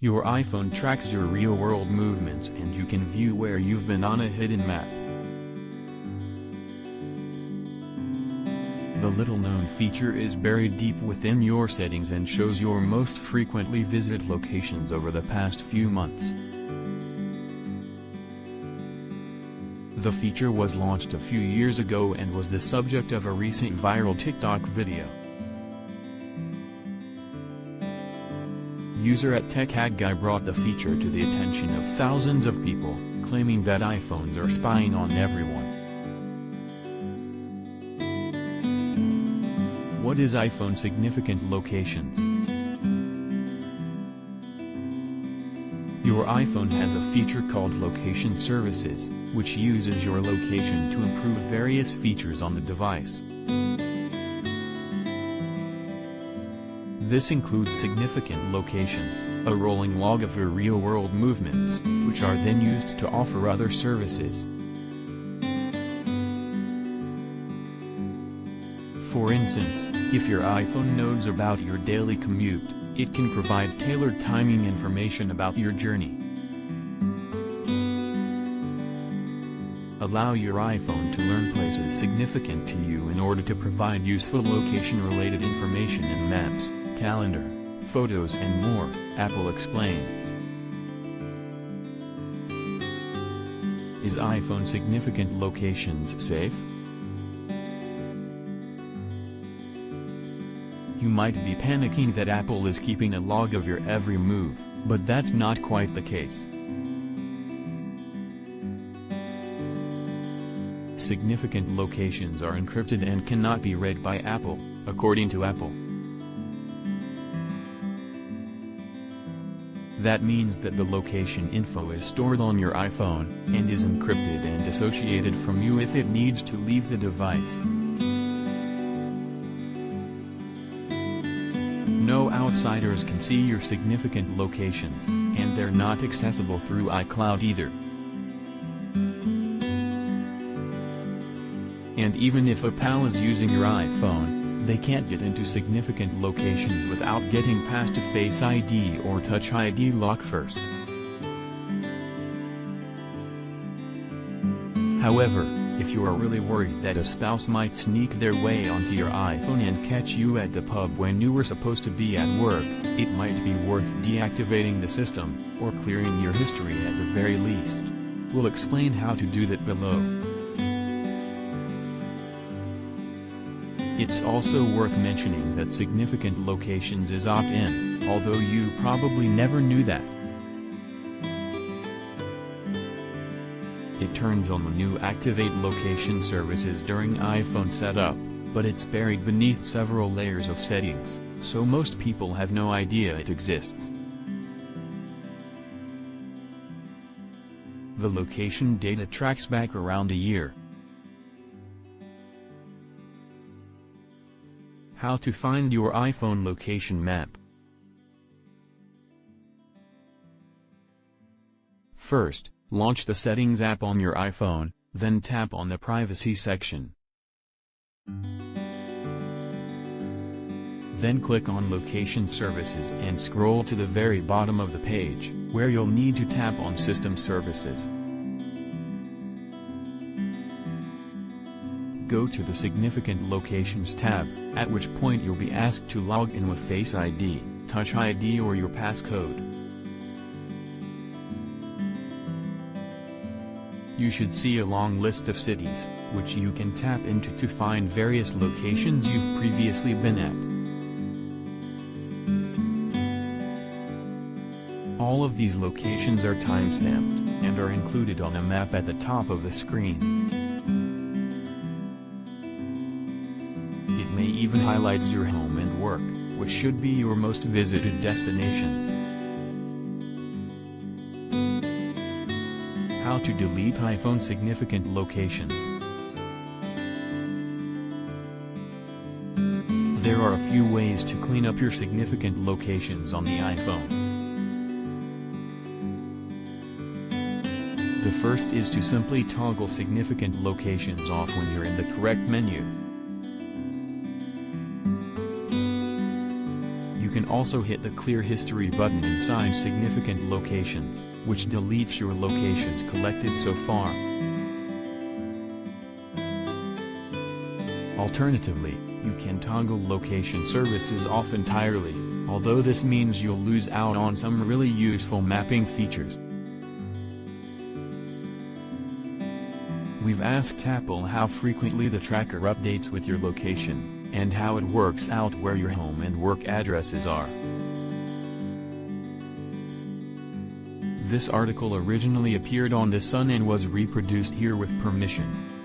Your iPhone tracks your real-world movements and you can view where you've been on a hidden map. The little-known feature is buried deep within your settings and shows your most frequently visited locations over the past few months. The feature was launched a few years ago and was the subject of a recent viral TikTok video. User @TechHackGuy brought the feature to the attention of thousands of people, claiming that iPhones are spying on everyone. What is iPhone Significant Locations? Your iPhone has a feature called Location Services, which uses your location to improve various features on the device. This includes significant locations, a rolling log of your real-world movements, which are then used to offer other services. For instance, if your iPhone knows about your daily commute, it can provide tailored timing information about your journey. Allow your iPhone to learn places significant to you in order to provide useful location-related information in Maps, Calendar, Photos and more, Apple explains. Is iPhone Significant Locations safe? You might be panicking that Apple is keeping a log of your every move, but that's not quite the case. Significant locations are encrypted and cannot be read by Apple, according to Apple. That means that the location info is stored on your iPhone, and is encrypted and dissociated from you if it needs to leave the device. No outsiders can see your significant locations, and they're not accessible through iCloud either. And even if a pal is using your iPhone, they can't get into significant locations without getting past a Face ID or Touch ID lock first. However, if you are really worried that a spouse might sneak their way onto your iPhone and catch you at the pub when you were supposed to be at work, it might be worth deactivating the system, or clearing your history at the very least. We'll explain how to do that below. It's also worth mentioning that Significant Locations is opt-in, although you probably never knew that. It turns on when you activate Location Services during iPhone setup, but it's buried beneath several layers of settings, so most people have no idea it exists. The location data tracks back around a year. How to find your iPhone location map. First, launch the Settings app on your iPhone, then tap on the Privacy section. Then click on Location Services and scroll to the very bottom of the page, where you'll need to tap on System Services. Go to the Significant Locations tab, at which point you'll be asked to log in with Face ID, Touch ID or your passcode. You should see a long list of cities, which you can tap into to find various locations you've previously been at. All of these locations are timestamped, and are included on a map at the top of the screen. It may even highlight your home and work, which should be your most visited destinations. How to delete iPhone Significant Locations. There are a few ways to clean up your significant locations on the iPhone. The first is to simply toggle significant locations off when you're in the correct menu. You can also hit the Clear History button inside significant locations, which deletes your locations collected so far. Alternatively, you can toggle location services off entirely, although this means you'll lose out on some really useful mapping features. We've asked Apple how frequently the tracker updates with your location, and how it works out where your home and work addresses are. This article originally appeared on The Sun and was reproduced here with permission.